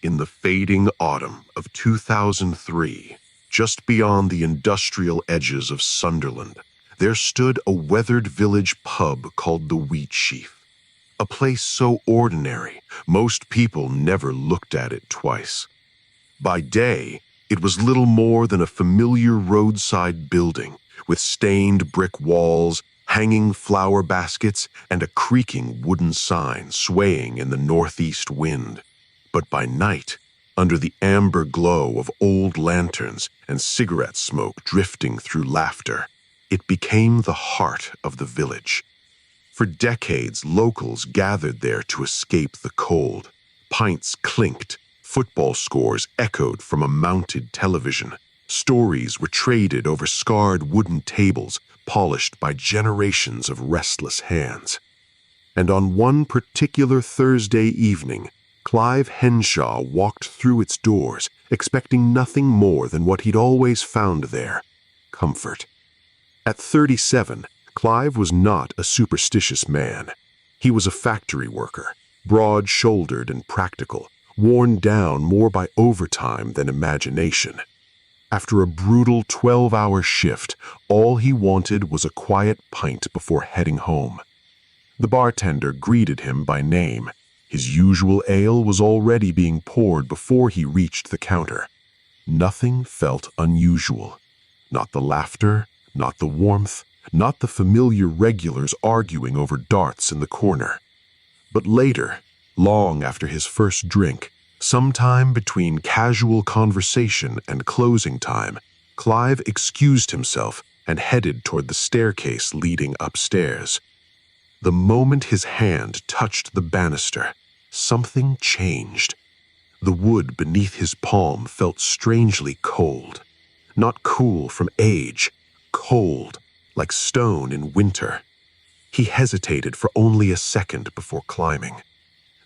In the fading autumn of 2003, just beyond the industrial edges of Sunderland, there stood a weathered village pub called the Wheatsheaf. A place so ordinary, most people never looked at it twice. By day, it was little more than a familiar roadside building with stained brick walls, hanging flower baskets, and a creaking wooden sign swaying in the northeast wind. But by night, under the amber glow of old lanterns and cigarette smoke drifting through laughter, it became the heart of the village. For decades, locals gathered there to escape the cold. Pints clinked, football scores echoed from a mounted television. Stories were traded over scarred wooden tables polished by generations of restless hands. And on one particular Thursday evening, Clive Henshaw walked through its doors, expecting nothing more than what he'd always found there: comfort. At 37, Clive was not a superstitious man. He was a factory worker, broad-shouldered and practical, worn down more by overtime than imagination. After a brutal 12-hour shift, all he wanted was a quiet pint before heading home. The bartender greeted him by name. His usual ale was already being poured before he reached the counter. Nothing felt unusual. Not the laughter, not the warmth, not the familiar regulars arguing over darts in the corner. But later, long after his first drink, sometime between casual conversation and closing time, Clive excused himself and headed toward the staircase leading upstairs. The moment his hand touched the banister, something changed. The wood beneath his palm felt strangely cold. Not cool from age, cold, like stone in winter. He hesitated for only a second before climbing.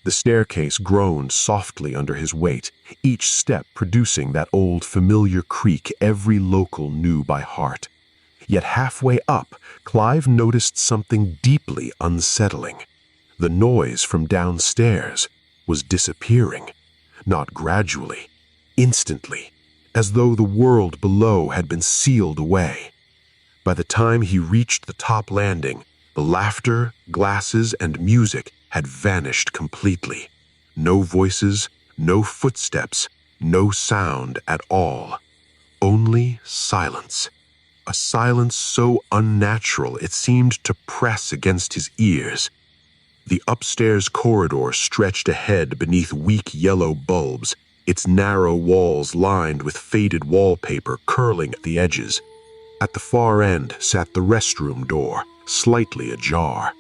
The staircase groaned softly under his weight, each step producing that old familiar creak every local knew by heart. Yet halfway up, Clive noticed something deeply unsettling. The noise from downstairs was disappearing, not gradually, instantly, as though the world below had been sealed away. By the time he reached the top landing, the laughter, glasses, and music had vanished completely. No voices, no footsteps, no sound at all. Only silence. A silence so unnatural it seemed to press against his ears. The upstairs corridor stretched ahead beneath weak yellow bulbs, its narrow walls lined with faded wallpaper curling at the edges. At the far end sat the restroom door, slightly ajar.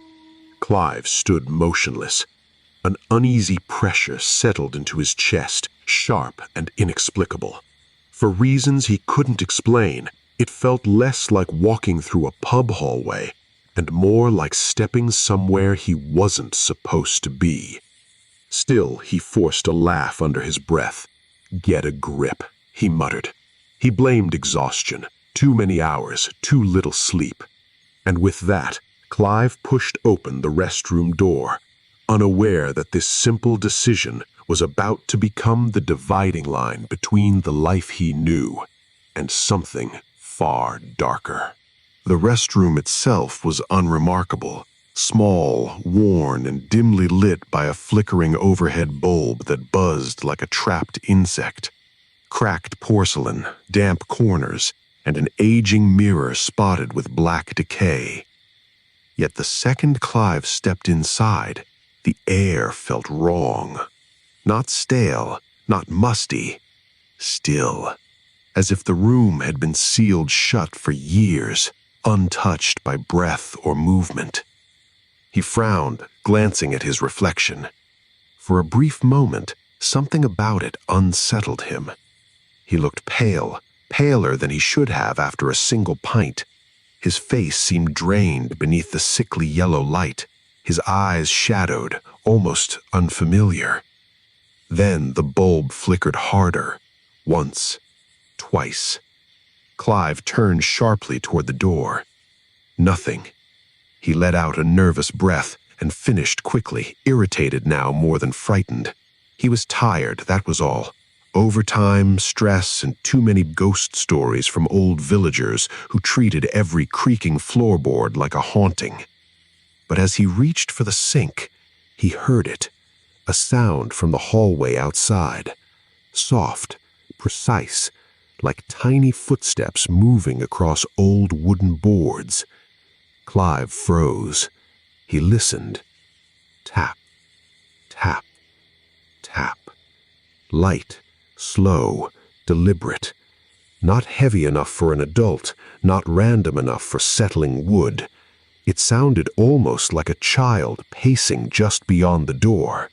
Clive stood motionless. An uneasy pressure settled into his chest, sharp and inexplicable. For reasons he couldn't explain, it felt less like walking through a pub hallway and more like stepping somewhere he wasn't supposed to be. Still, he forced a laugh under his breath. "Get a grip," he muttered. He blamed exhaustion. Too many hours, too little sleep. And with that, Clive pushed open the restroom door, unaware that this simple decision was about to become the dividing line between the life he knew and something far darker. The restroom itself was unremarkable, small, worn, and dimly lit by a flickering overhead bulb that buzzed like a trapped insect. Cracked porcelain, damp corners, and an aging mirror spotted with black decay. Yet the second Clive stepped inside, the air felt wrong. Not stale, not musty, still, as if the room had been sealed shut for years, untouched by breath or movement. He frowned, glancing at his reflection. For a brief moment, something about it unsettled him. He looked pale, paler than he should have after a single pint. His face seemed drained beneath the sickly yellow light, his eyes shadowed, almost unfamiliar. Then the bulb flickered harder, once, twice. Clive turned sharply toward the door. Nothing. He let out a nervous breath and finished quickly, irritated now more than frightened. He was tired, that was all. Overtime, stress, and too many ghost stories from old villagers who treated every creaking floorboard like a haunting. But as he reached for the sink, he heard it, a sound from the hallway outside. Soft, precise, like tiny footsteps moving across old wooden boards. Clive froze. He listened. Tap, tap, tap. Light, slow, deliberate. Not heavy enough for an adult, not random enough for settling wood. It sounded almost like a child pacing just beyond the door.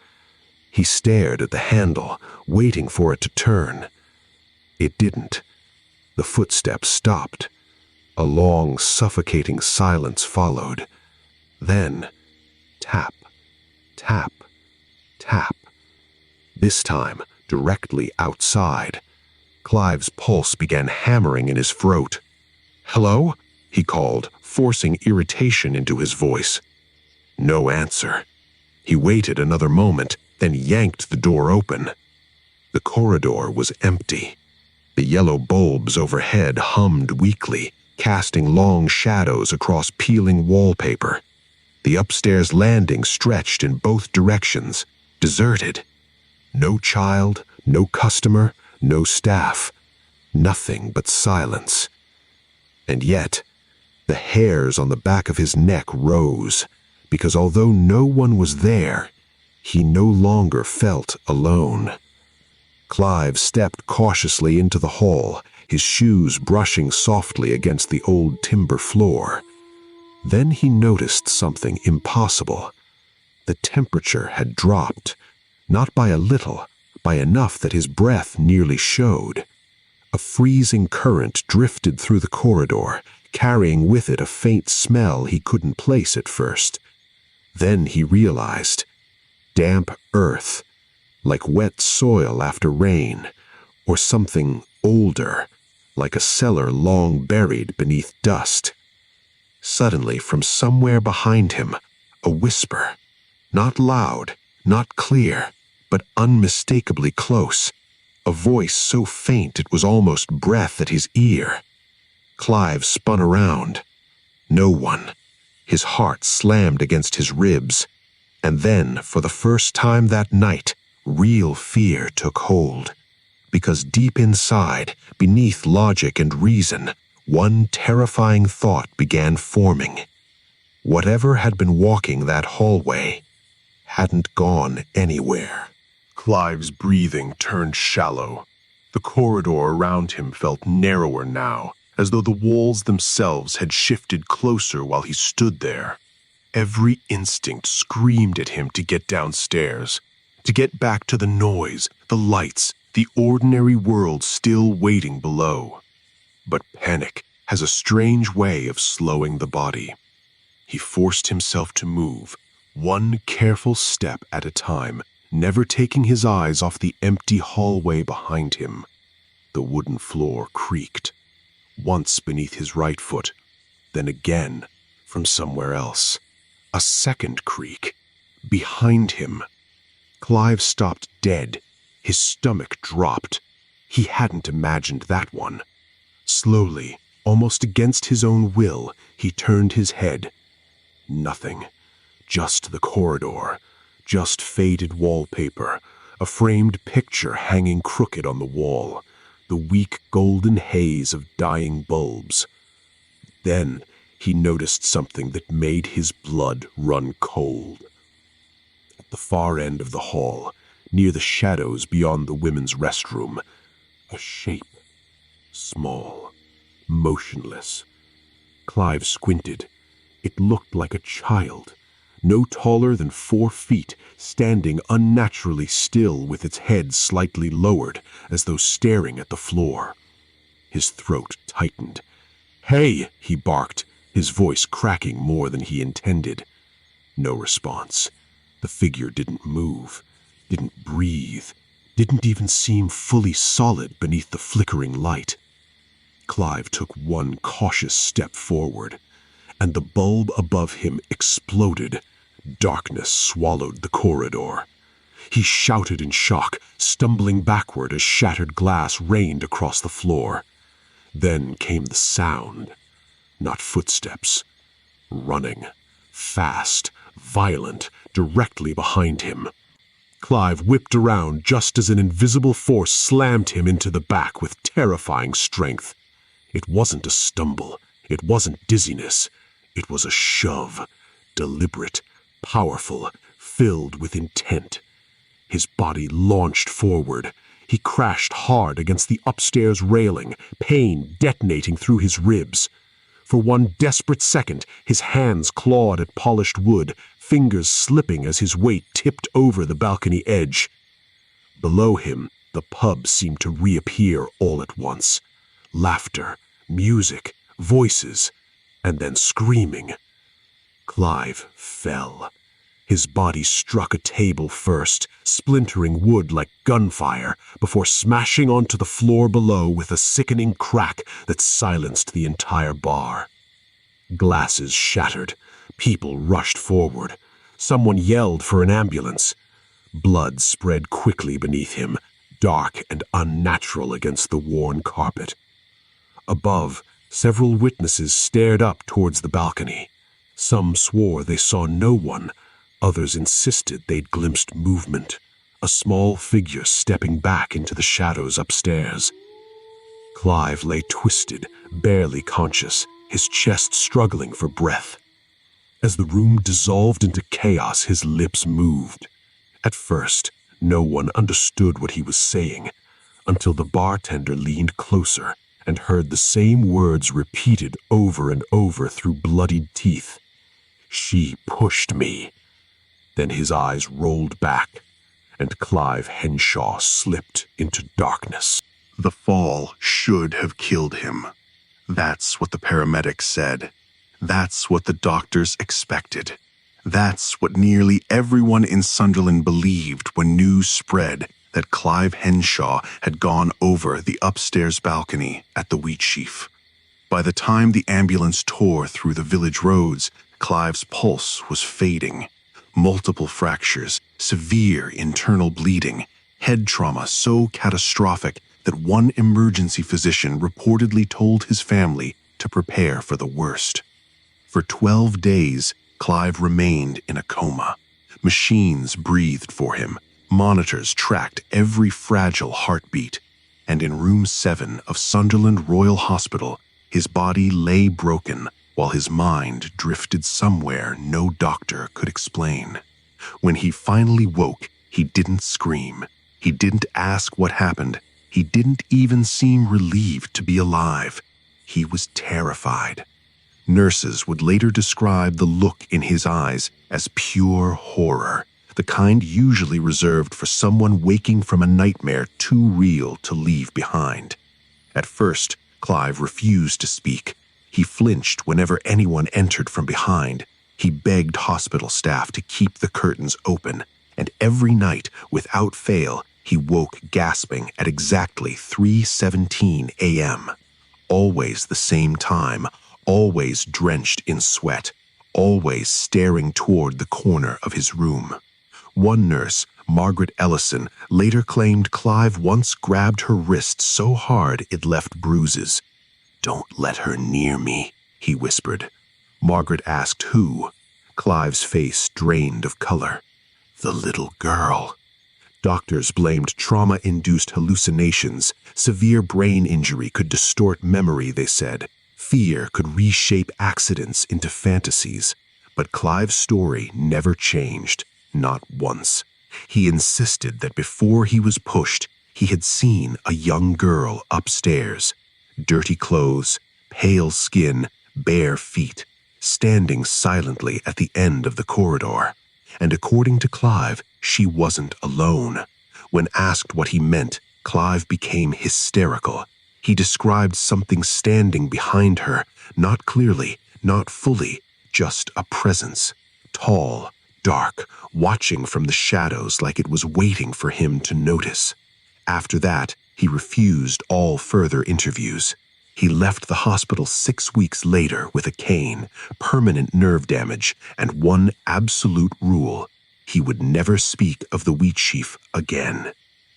He stared at the handle, waiting for it to turn. It didn't. The footsteps stopped. A long, suffocating silence followed. Then, tap, tap, tap. This time, directly outside. Clive's pulse began hammering in his throat. "Hello?" he called, forcing irritation into his voice. No answer. He waited another moment, then yanked the door open. The corridor was empty. The yellow bulbs overhead hummed weakly, casting long shadows across peeling wallpaper. The upstairs landing stretched in both directions, deserted. No child, no customer, no staff. Nothing but silence. And yet, the hairs on the back of his neck rose, because although no one was there, he no longer felt alone. Clive stepped cautiously into the hall, his shoes brushing softly against the old timber floor. Then he noticed something impossible. The temperature had dropped, not by a little, by enough that his breath nearly showed. A freezing current drifted through the corridor, carrying with it a faint smell he couldn't place at first. Then he realized. Damp earth, like wet soil after rain, or something older, like a cellar long buried beneath dust. Suddenly, from somewhere behind him, a whisper. Not loud, not clear, but unmistakably close. A voice so faint it was almost breath at his ear. Clive spun around. No one. His heart slammed against his ribs. And then, for the first time that night, real fear took hold. Because deep inside, beneath logic and reason, one terrifying thought began forming. Whatever had been walking that hallway hadn't gone anywhere. Clive's breathing turned shallow. The corridor around him felt narrower now, as though the walls themselves had shifted closer while he stood there. Every instinct screamed at him to get downstairs, to get back to the noise, the lights, the ordinary world still waiting below. But panic has a strange way of slowing the body. He forced himself to move, one careful step at a time, never taking his eyes off the empty hallway behind him. The wooden floor creaked, once beneath his right foot, then again from somewhere else. A second creak, behind him. Clive stopped dead. His stomach dropped. He hadn't imagined that one. Slowly, almost against his own will, he turned his head. Nothing. Just the corridor. Just faded wallpaper. A framed picture hanging crooked on the wall. The weak golden haze of dying bulbs. Then he noticed something that made his blood run cold. At the far end of the hall, near the shadows beyond the women's restroom, a shape. Small, motionless. Clive squinted. It looked like a child, no taller than 4 feet, standing unnaturally still with its head slightly lowered, as though staring at the floor. His throat tightened. "Hey!" he barked, his voice cracking more than he intended. No response. The figure didn't move, didn't breathe, didn't even seem fully solid beneath the flickering light. Clive took one cautious step forward, and the bulb above him exploded. Darkness swallowed the corridor. He shouted in shock, stumbling backward as shattered glass rained across the floor. Then came the sound. Not footsteps. Running. Fast, violent, directly behind him. Clive whipped around just as an invisible force slammed him into the back with terrifying strength. It wasn't a stumble. It wasn't dizziness. It was a shove. Deliberate, powerful, filled with intent. His body launched forward. He crashed hard against the upstairs railing, pain detonating through his ribs. For one desperate second, his hands clawed at polished wood, fingers slipping as his weight tipped over the balcony edge. Below him, the pub seemed to reappear all at once. Laughter, music, voices, and then screaming. Clive fell. His body struck a table first, splintering wood like gunfire, before smashing onto the floor below with a sickening crack that silenced the entire bar. Glasses shattered. People rushed forward. Someone yelled for an ambulance. Blood spread quickly beneath him, dark and unnatural against the worn carpet. Above, several witnesses stared up towards the balcony. Some swore they saw no one. Others insisted they'd glimpsed movement, a small figure stepping back into the shadows upstairs. Clive lay twisted, barely conscious, his chest struggling for breath. As the room dissolved into chaos, his lips moved. At first, no one understood what he was saying, until the bartender leaned closer and heard the same words repeated over and over through bloodied teeth. "She pushed me." Then his eyes rolled back, and Clive Henshaw slipped into darkness. The fall should have killed him. That's what the paramedics said. That's what the doctors expected. That's what nearly everyone in Sunderland believed when news spread that Clive Henshaw had gone over the upstairs balcony at the Wheatsheaf. By the time the ambulance tore through the village roads, Clive's pulse was fading. Multiple fractures, severe internal bleeding, head trauma so catastrophic that one emergency physician reportedly told his family to prepare for the worst. For 12 days, Clive remained in a coma. Machines breathed for him, monitors tracked every fragile heartbeat, and in room 7 of Sunderland Royal Hospital, his body lay broken while his mind drifted somewhere no doctor could explain. When he finally woke, he didn't scream. He didn't ask what happened. He didn't even seem relieved to be alive. He was terrified. Nurses would later describe the look in his eyes as pure horror, the kind usually reserved for someone waking from a nightmare too real to leave behind. At first, Clive refused to speak. He flinched whenever anyone entered from behind. He begged hospital staff to keep the curtains open, and every night, without fail, he woke gasping at exactly 3:17 a.m. Always the same time, always drenched in sweat, always staring toward the corner of his room. One nurse, Margaret Ellison, later claimed Clive once grabbed her wrist so hard it left bruises. "Don't let her near me," he whispered. Margaret asked who. Clive's face drained of color. "The little girl." Doctors blamed trauma-induced hallucinations. Severe brain injury could distort memory, they said. Fear could reshape accidents into fantasies. But Clive's story never changed, not once. He insisted that before he was pushed, he had seen a young girl upstairs. Dirty clothes, pale skin, bare feet, standing silently at the end of the corridor. And according to Clive, she wasn't alone. When asked what he meant, Clive became hysterical. He described something standing behind her, not clearly, not fully, just a presence. Tall, dark, watching from the shadows like it was waiting for him to notice. After that, he refused all further interviews. He left the hospital 6 weeks later with a cane, permanent nerve damage, and one absolute rule: he would never speak of the Wheatsheaf again.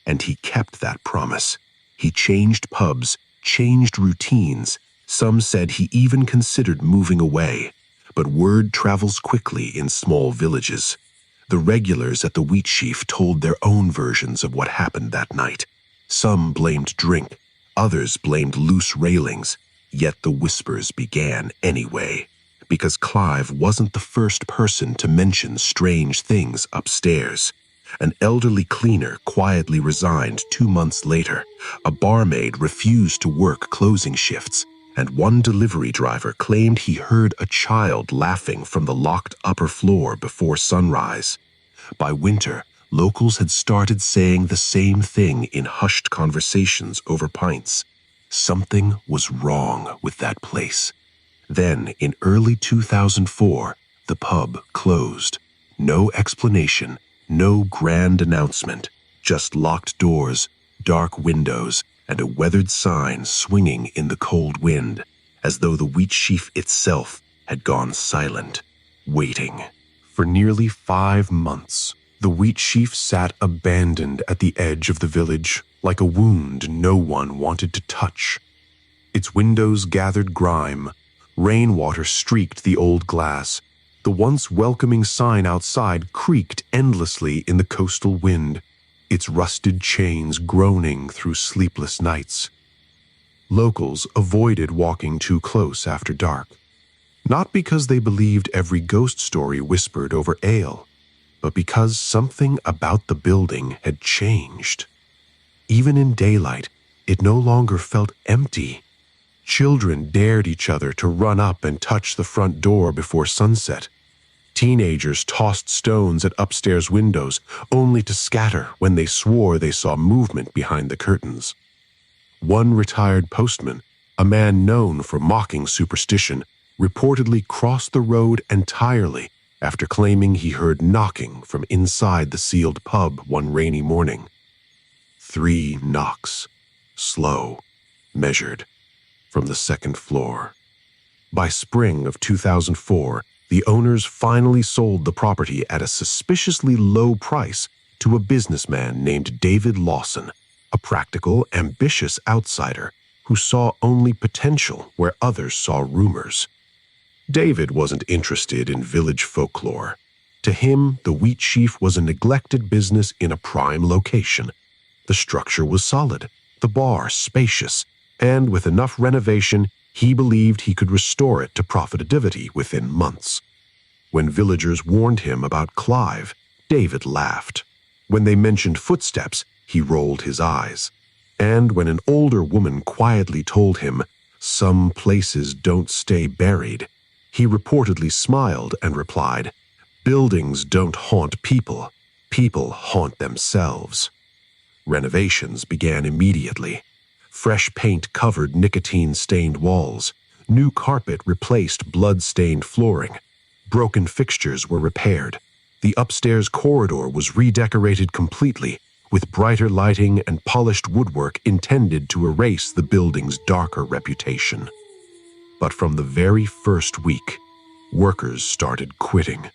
And he kept that promise. He changed pubs, changed routines. Some said he even considered moving away. But word travels quickly in small villages. The regulars at the Wheatsheaf told their own versions of what happened that night. Some blamed drink, others blamed loose railings, yet the whispers began anyway. Because Clive wasn't the first person to mention strange things upstairs. An elderly cleaner quietly resigned 2 months later. A barmaid refused to work closing shifts, and one delivery driver claimed he heard a child laughing from the locked upper floor before sunrise. By winter, locals had started saying the same thing in hushed conversations over pints. Something was wrong with that place. Then, in early 2004, the pub closed. No explanation, no grand announcement, just locked doors, dark windows, and a weathered sign swinging in the cold wind, as though the Wheatsheaf itself had gone silent, waiting. For nearly 5 months, the Wheatsheaf sat abandoned at the edge of the village, like a wound no one wanted to touch. Its windows gathered grime. Rainwater streaked the old glass. The once welcoming sign outside creaked endlessly in the coastal wind, its rusted chains groaning through sleepless nights. Locals avoided walking too close after dark, not because they believed every ghost story whispered over ale, but because something about the building had changed. Even in daylight, it no longer felt empty. Children dared each other to run up and touch the front door before sunset. Teenagers tossed stones at upstairs windows, only to scatter when they swore they saw movement behind the curtains. One retired postman, a man known for mocking superstition, reportedly crossed the road entirely after claiming he heard knocking from inside the sealed pub one rainy morning. 3 knocks, slow, measured, from the second floor. By spring of 2004, the owners finally sold the property at a suspiciously low price to a businessman named David Lawson, a practical, ambitious outsider who saw only potential where others saw rumors. David wasn't interested in village folklore. To him, the Wheatsheaf was a neglected business in a prime location. The structure was solid, the bar spacious, and with enough renovation, he believed he could restore it to profitability within months. When villagers warned him about Clive, David laughed. When they mentioned footsteps, he rolled his eyes. And when an older woman quietly told him, "Some places don't stay buried," he reportedly smiled and replied, "Buildings don't haunt people, people haunt themselves." Renovations began immediately. Fresh paint covered nicotine-stained walls. New carpet replaced blood-stained flooring. Broken fixtures were repaired. The upstairs corridor was redecorated completely, with brighter lighting and polished woodwork intended to erase the building's darker reputation. But from the very first week, workers started quitting.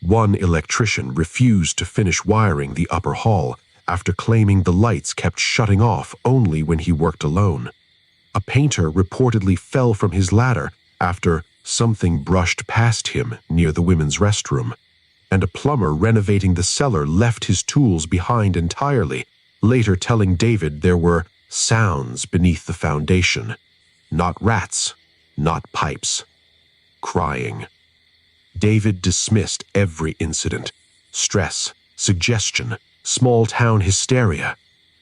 One electrician refused to finish wiring the upper hall after claiming the lights kept shutting off only when he worked alone. A painter reportedly fell from his ladder after something brushed past him near the women's restroom, and a plumber renovating the cellar left his tools behind entirely, later telling David there were sounds beneath the foundation. Not rats, not pipes. Crying. David dismissed every incident. Stress, suggestion, small-town hysteria.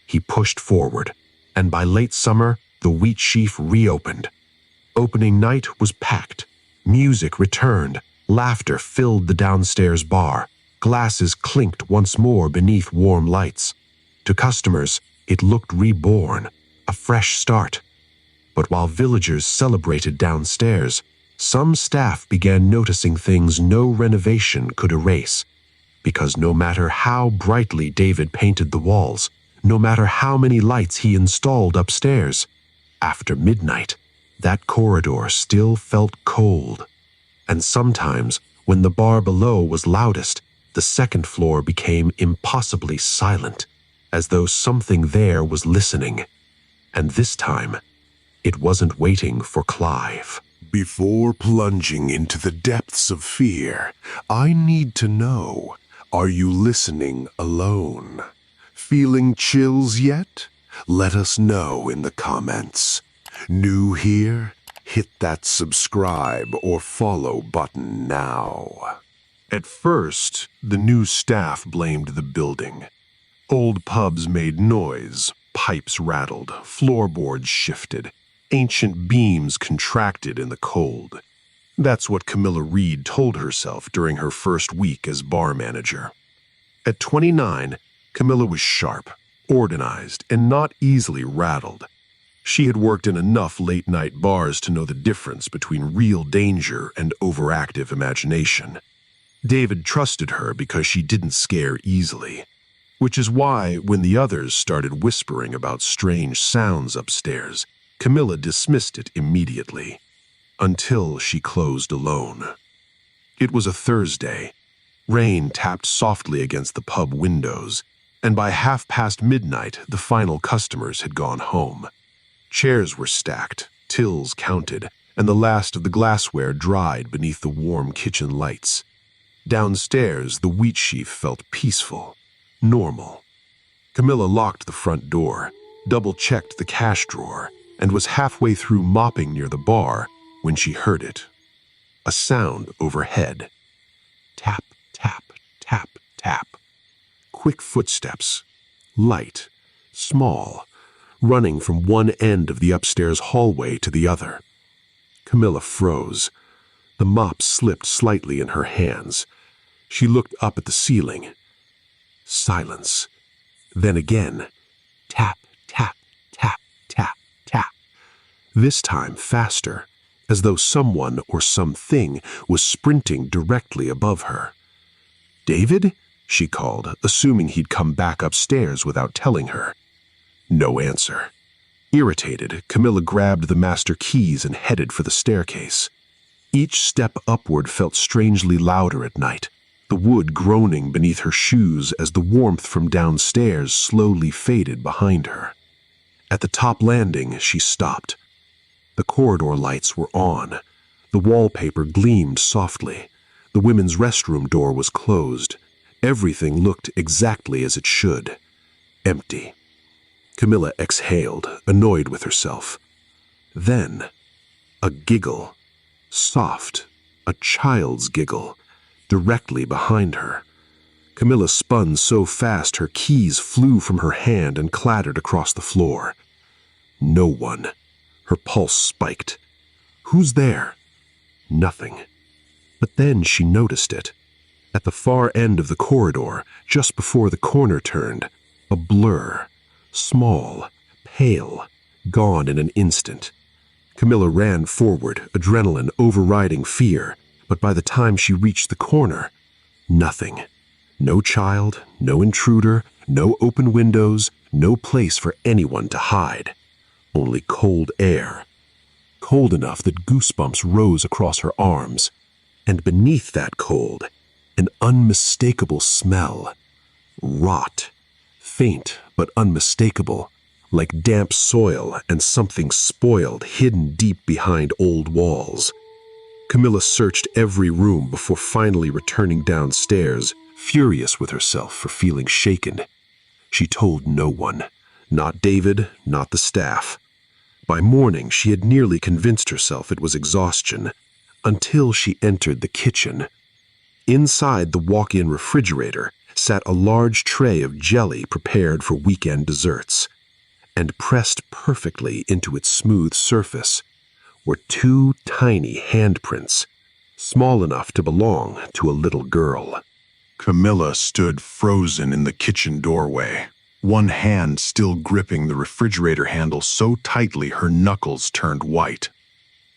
He pushed forward, and by late summer, the Wheatsheaf reopened. Opening night was packed. Music returned. Laughter filled the downstairs bar. Glasses clinked once more beneath warm lights. To customers, it looked reborn, a fresh start. But while villagers celebrated downstairs, some staff began noticing things no renovation could erase. Because no matter how brightly David painted the walls, no matter how many lights he installed upstairs, after midnight, that corridor still felt cold. And sometimes, when the bar below was loudest, The second floor became impossibly silent, as though something there was listening. And this time, it wasn't waiting for Clive. Before plunging into the depths of fear, I need to know, are you listening alone? Feeling chills yet? Let us know in the comments. New here? Hit that subscribe or follow button now. At first, the new staff blamed the building. Old pubs made noise, pipes rattled, floorboards shifted, ancient beams contracted in the cold. That's what Camilla Reed told herself during her first week as bar manager. At 29, Camilla was sharp, organized, and not easily rattled. She had worked in enough late-night bars to know the difference between real danger and overactive imagination. David trusted her because she didn't scare easily, which is why when the others started whispering about strange sounds upstairs, Camilla dismissed it immediately, until she closed alone. It was a Thursday. Rain tapped softly against the pub windows, and by midnight, the final customers had gone home. Chairs were stacked, tills counted, and the last of the glassware dried beneath the warm kitchen lights. Downstairs, the Wheatsheaf felt peaceful, normal. Camilla locked the front door, double-checked the cash drawer, and was halfway through mopping near the bar when she heard it. A sound overhead. Tap, tap, tap, tap. Quick footsteps. Light. Small. Running from one end of the upstairs hallway to the other. Camilla froze. The mop slipped slightly in her hands. She looked up at the ceiling. Silence. Then again. Tap, tap, tap, tap, tap. This time faster, as though someone or something was sprinting directly above her. "David?" she called, assuming he'd come back upstairs without telling her. No answer. Irritated, Camilla grabbed the master keys and headed for the staircase. Each step upward felt strangely louder at night, the wood groaning beneath her shoes as the warmth from downstairs slowly faded behind her. At the top landing, she stopped. The corridor lights were on. The wallpaper gleamed softly. The women's restroom door was closed. Everything looked exactly as it should. Empty. Camilla exhaled, annoyed with herself. Then, a giggle. Soft, a child's giggle, directly behind her. Camilla spun so fast her keys flew from her hand and clattered across the floor. No one. Her pulse spiked. Who's there? Nothing. But then she noticed it. At the far end of the corridor, just before the corner turned, a blur. Small, pale, gone in an instant. Camilla ran forward, adrenaline overriding fear, but by the time she reached the corner, nothing. No child, no intruder, no open windows, no place for anyone to hide. Only cold air. Cold enough that goosebumps rose across her arms. And beneath that cold, an unmistakable smell. Rot. Faint but unmistakable, like damp soil and something spoiled hidden deep behind old walls. Camilla searched every room before finally returning downstairs, furious with herself for feeling shaken. She told no one. Not David, not the staff. By morning, she had nearly convinced herself it was exhaustion, until she entered the kitchen. Inside the walk-in refrigerator sat a large tray of jelly prepared for weekend desserts, and pressed perfectly into its smooth surface were two tiny handprints, small enough to belong to a little girl. Camilla stood frozen in the kitchen doorway, one hand still gripping the refrigerator handle so tightly her knuckles turned white.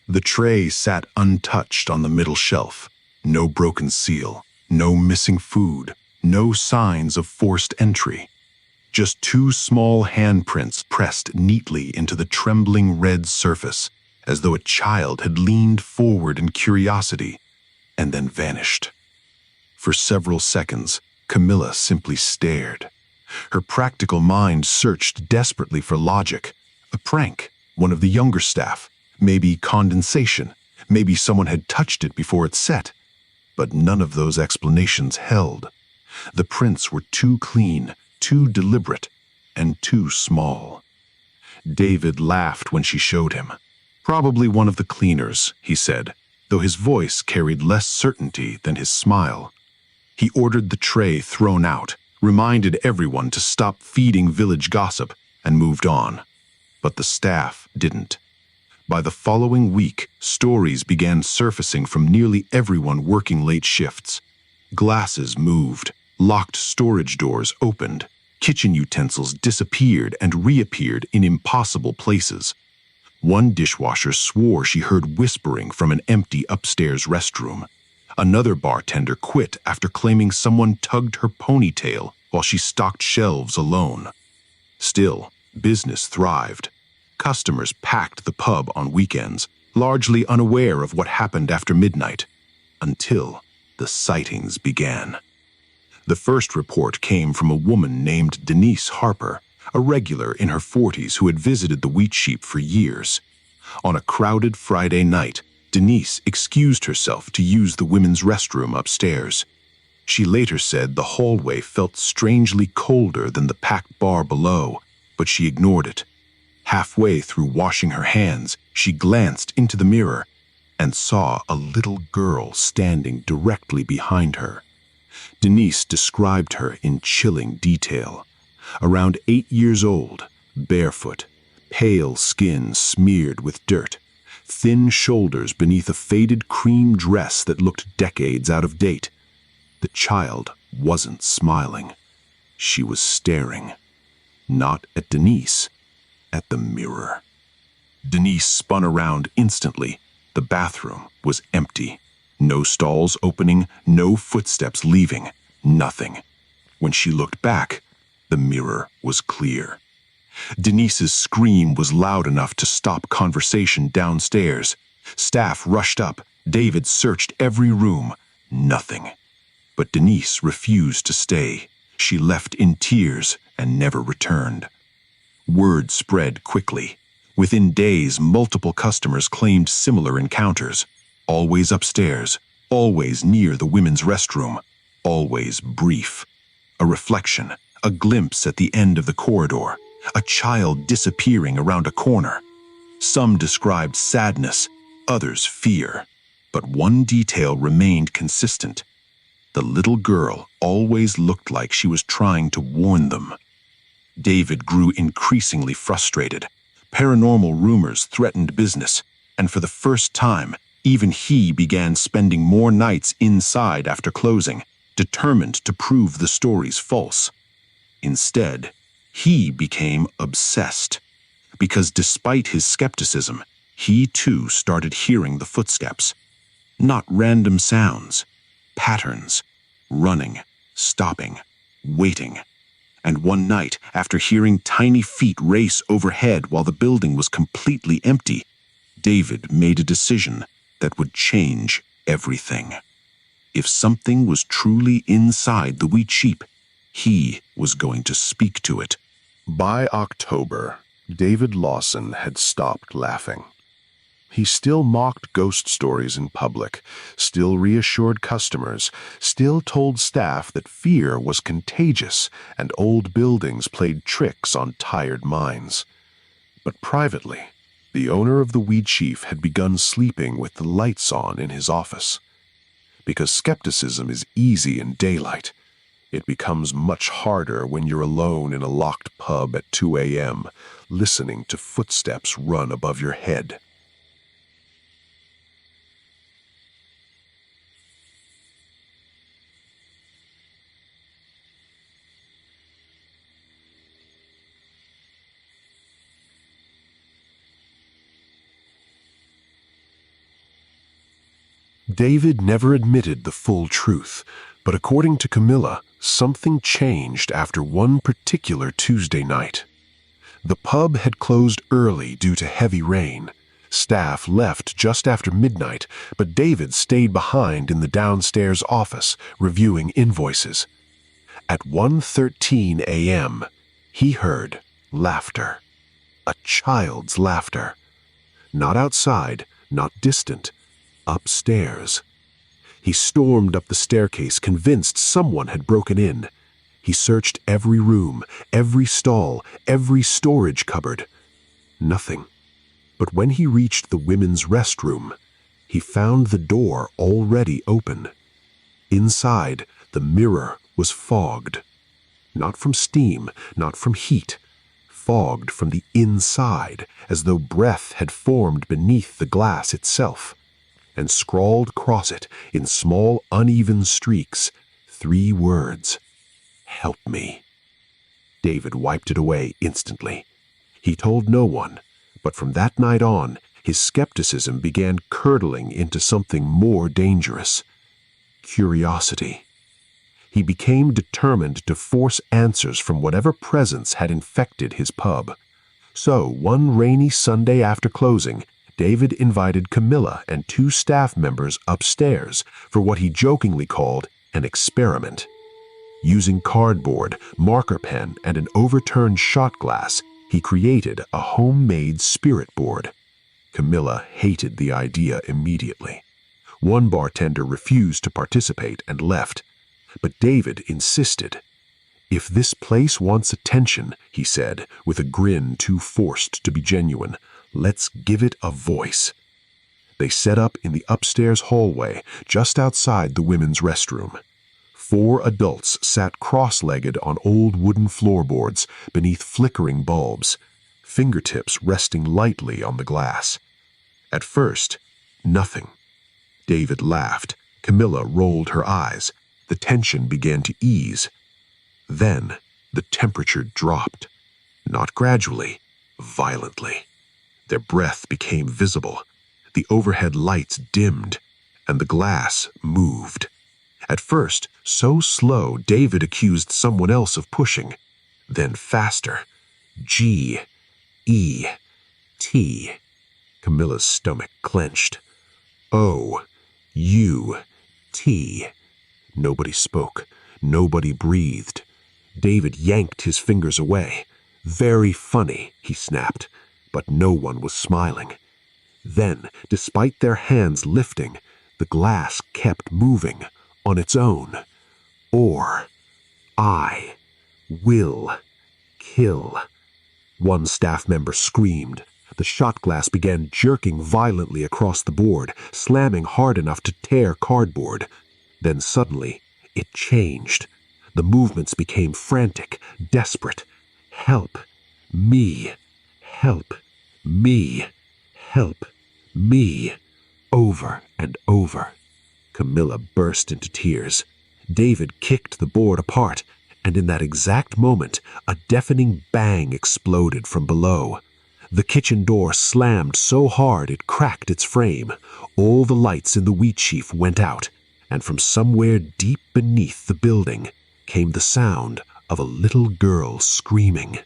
The tray sat untouched on the middle shelf. No broken seal, no missing food, no signs of forced entry. Just two small handprints pressed neatly into the trembling red surface, as though a child had leaned forward in curiosity and then vanished. For several seconds, Camilla simply stared. Her practical mind searched desperately for logic. A prank, one of the younger staff, maybe condensation, maybe someone had touched it before it set. But none of those explanations held. The prints were too clean, too deliberate, and too small. David laughed when she showed him. Probably one of the cleaners, he said, though his voice carried less certainty than his smile. He ordered the tray thrown out, reminded everyone to stop feeding village gossip, and moved on. But the staff didn't. By the following week, stories began surfacing from nearly everyone working late shifts. Glasses moved, locked storage doors opened, kitchen utensils disappeared and reappeared in impossible places. One dishwasher swore she heard whispering from an empty upstairs restroom. Another bartender quit after claiming someone tugged her ponytail while she stocked shelves alone. Still, business thrived. Customers packed the pub on weekends, largely unaware of what happened after midnight, until the sightings began. The first report came from a woman named Denise Harper, a regular in her 40s who had visited the Wheatsheaf for years. On a crowded Friday night, Denise excused herself to use the women's restroom upstairs. She later said the hallway felt strangely colder than the packed bar below, but she ignored it. Halfway through washing her hands, she glanced into the mirror and saw a little girl standing directly behind her. Denise described her in chilling detail. Around 8 years old, barefoot, pale skin smeared with dirt, thin shoulders beneath a faded cream dress that looked decades out of date. The child wasn't smiling. She was staring, not at Denise, at the mirror. Denise spun around instantly. The bathroom was empty. No stalls opening, no footsteps leaving, nothing. When she looked back, the mirror was clear. Denise's scream was loud enough to stop conversation downstairs. Staff rushed up. David searched every room. Nothing. But Denise refused to stay. She left in tears and never returned. Word spread quickly. Within days, multiple customers claimed similar encounters. Always upstairs, always near the women's restroom, always brief. A reflection, a glimpse at the end of the corridor, a child disappearing around a corner. Some described sadness, others fear. But one detail remained consistent. The little girl always looked like she was trying to warn them. David grew increasingly frustrated. Paranormal rumors threatened business, and for the first time, even he began spending more nights inside after closing, determined to prove the stories false. Instead, he became obsessed, because despite his skepticism, he too started hearing the footsteps. Not random sounds, patterns, running, stopping, waiting. And one night, after hearing tiny feet race overhead while the building was completely empty, David made a decision that would change everything. If something was truly inside the Wheatsheaf, he was going to speak to it. By October, David Lawson had stopped laughing. He still mocked ghost stories in public, still reassured customers, still told staff that fear was contagious and old buildings played tricks on tired minds. But privately, the owner of the Wheatsheaf had begun sleeping with the lights on in his office. Because skepticism is easy in daylight, it becomes much harder when you're alone in a locked pub at 2 a.m., listening to footsteps run above your head. David never admitted the full truth, but according to Camilla, something changed after one particular Tuesday night. The pub had closed early due to heavy rain. Staff left just after midnight, but David stayed behind in the downstairs office, reviewing invoices. At 1:13 a.m., he heard laughter. A child's laughter. Not outside, not distant, upstairs. He stormed up the staircase, convinced someone had broken in. He searched every room, every stall, every storage cupboard. Nothing. But when he reached the women's restroom, he found the door already open. Inside, the mirror was fogged. Not from steam, not from heat. Fogged from the inside, as though breath had formed beneath the glass itself. And scrawled across it, in small uneven streaks, 3 words. Help me. David wiped it away instantly. He told no one, but from that night on, his skepticism began curdling into something more dangerous. Curiosity. He became determined to force answers from whatever presence had infected his pub. So, one rainy Sunday after closing, David invited Camilla and 2 staff members upstairs for what he jokingly called an experiment. Using cardboard, marker pen, and an overturned shot glass, he created a homemade spirit board. Camilla hated the idea immediately. One bartender refused to participate and left. But David insisted. If this place wants attention, he said, with a grin too forced to be genuine, let's give it a voice. They set up in the upstairs hallway, just outside the women's restroom. 4 adults sat cross-legged on old wooden floorboards beneath flickering bulbs, fingertips resting lightly on the glass. At first, nothing. David laughed. Camilla rolled her eyes. The tension began to ease. Then, the temperature dropped. Not gradually, violently. Their breath became visible. The overhead lights dimmed, and the glass moved. At first, so slow, David accused someone else of pushing. Then faster. G. E. T. Camilla's stomach clenched. O. U. T. Nobody spoke. Nobody breathed. David yanked his fingers away. Very funny, he snapped, but no one was smiling. Then, despite their hands lifting, the glass kept moving on its own. Or, I will kill. One staff member screamed. The shot glass began jerking violently across the board, slamming hard enough to tear cardboard. Then suddenly, it changed. The movements became frantic, desperate. Help me. Help me. Help me. Over and over. Camilla burst into tears. David kicked the board apart, and in that exact moment, a deafening bang exploded from below. The kitchen door slammed so hard it cracked its frame. All the lights in the Wheatsheaf went out, and from somewhere deep beneath the building came the sound of a little girl screaming.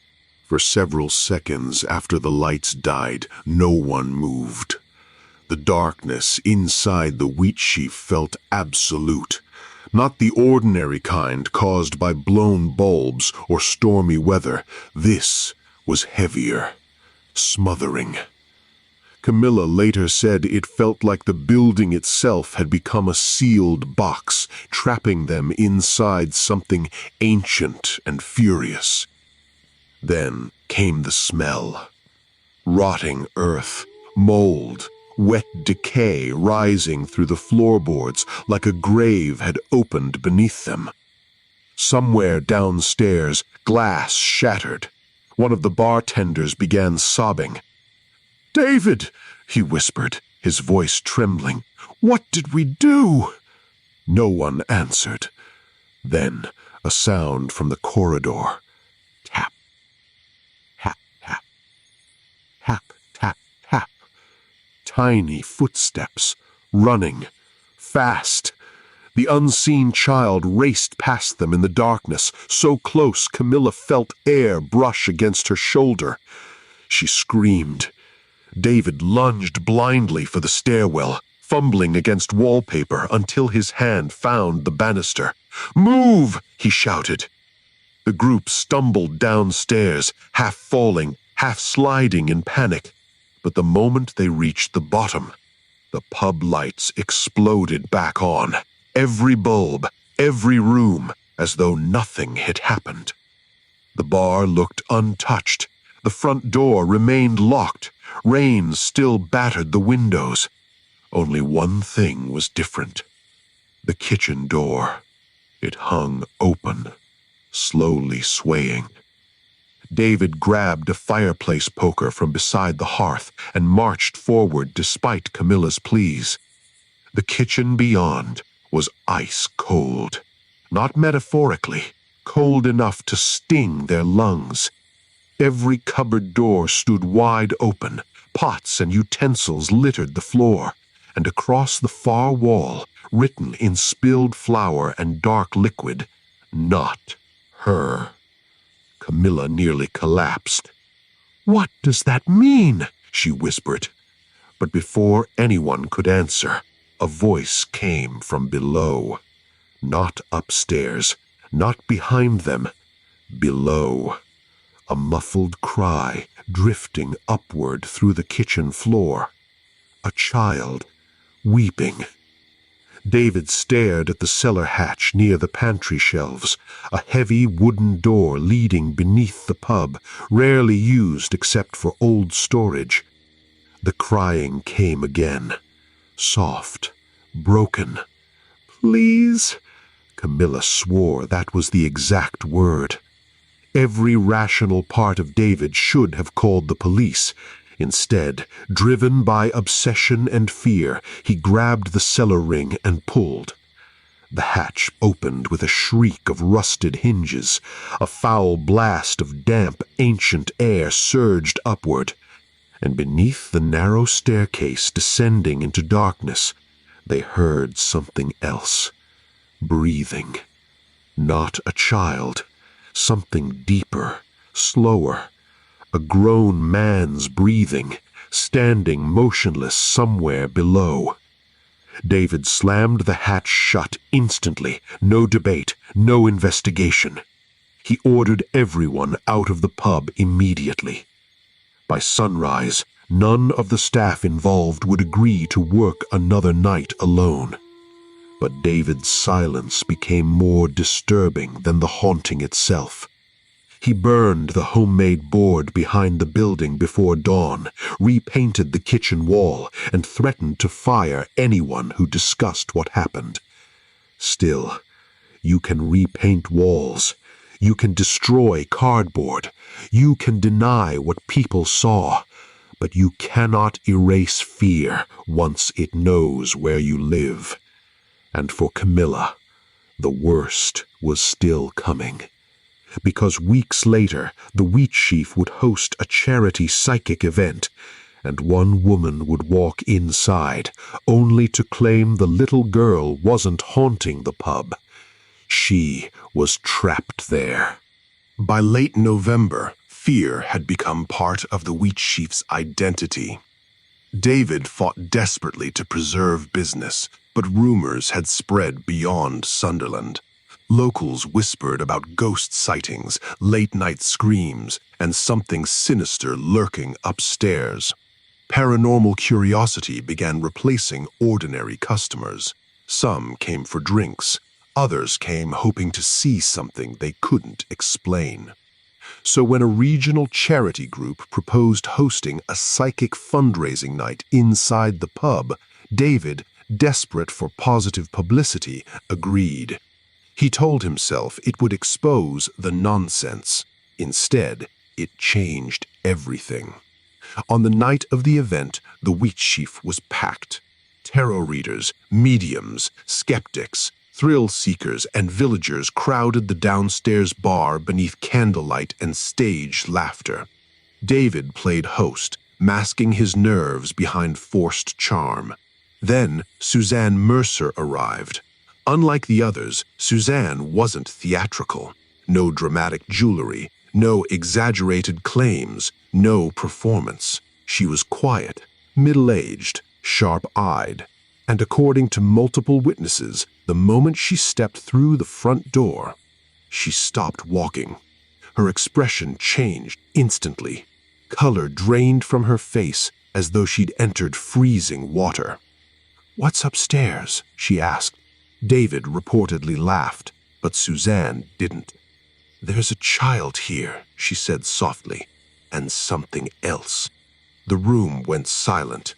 For several seconds after the lights died, no one moved. The darkness inside the Wheatsheaf felt absolute, not the ordinary kind caused by blown bulbs or stormy weather. This was heavier, smothering. Camilla later said it felt like the building itself had become a sealed box, trapping them inside something ancient and furious. Then came the smell. Rotting earth, mold, wet decay rising through the floorboards like a grave had opened beneath them. Somewhere downstairs, glass shattered. One of the bartenders began sobbing. "David," he whispered, his voice trembling, "what did we do?" No one answered. Then a sound from the corridor. Tap. Tap, tap. Tap, tap, tap. Tiny footsteps, running, fast. The unseen child raced past them in the darkness, so close Camilla felt air brush against her shoulder. She screamed. David lunged blindly for the stairwell, fumbling against wallpaper until his hand found the banister. "Move!" he shouted. The group stumbled downstairs, half falling, half sliding in panic. But the moment they reached the bottom, the pub lights exploded back on. Every bulb, every room, as though nothing had happened. The bar looked untouched. The front door remained locked. Rain still battered the windows. Only one thing was different. The kitchen door. It hung open, slowly swaying. David grabbed a fireplace poker from beside the hearth and marched forward despite Camilla's pleas. The kitchen beyond was ice cold. Not metaphorically, cold enough to sting their lungs. Every cupboard door stood wide open. Pots and utensils littered the floor, and across the far wall, written in spilled flour and dark liquid, "Not her." Camilla nearly collapsed. "What does that mean?" she whispered. But before anyone could answer, a voice came from below. Not upstairs, not behind them, below. A muffled cry drifting upward through the kitchen floor. A child, weeping. David stared at the cellar hatch near the pantry shelves, a heavy wooden door leading beneath the pub, rarely used except for old storage. The crying came again, soft, broken. "Please," Camilla swore that was the exact word. Every rational part of David should have called the police. Instead, driven by obsession and fear, he grabbed the cellar ring and pulled. The hatch opened with a shriek of rusted hinges. A foul blast of damp, ancient air surged upward. And beneath the narrow staircase descending into darkness, they heard something else. Breathing. Not a child. Something deeper, slower. A grown man's breathing, standing motionless somewhere below. David slammed the hatch shut instantly. No debate, no investigation. He ordered everyone out of the pub immediately. By sunrise, none of the staff involved would agree to work another night alone. But David's silence became more disturbing than the haunting itself. He burned the homemade board behind the building before dawn, repainted the kitchen wall, and threatened to fire anyone who discussed what happened. Still, you can repaint walls. You can destroy cardboard. You can deny what people saw. But you cannot erase fear once it knows where you live. And for Camilla, the worst was still coming. Because weeks later, the Wheatsheaf would host a charity psychic event, and one woman would walk inside, only to claim the little girl wasn't haunting the pub. She was trapped there. By late November, fear had become part of the Wheatsheaf's identity. David fought desperately to preserve business, but rumors had spread beyond Sunderland. Locals whispered about ghost sightings, late-night screams, and something sinister lurking upstairs. Paranormal curiosity began replacing ordinary customers. Some came for drinks. Others came hoping to see something they couldn't explain. So when a regional charity group proposed hosting a psychic fundraising night inside the pub, David, desperate for positive publicity, agreed. He told himself it would expose the nonsense. Instead, it changed everything. On the night of the event, the Wheatsheaf was packed. Tarot readers, mediums, skeptics, thrill-seekers, and villagers crowded the downstairs bar beneath candlelight and staged laughter. David played host, masking his nerves behind forced charm. Then Suzanne Mercer arrived. Unlike the others, Suzanne wasn't theatrical. No dramatic jewelry, no exaggerated claims, no performance. She was quiet, middle-aged, sharp-eyed, and according to multiple witnesses, the moment she stepped through the front door, she stopped walking. Her expression changed instantly. Color drained from her face as though she'd entered freezing water. "What's upstairs?" she asked. David reportedly laughed, but Suzanne didn't. "There's a child here," she said softly, "and something else." The room went silent.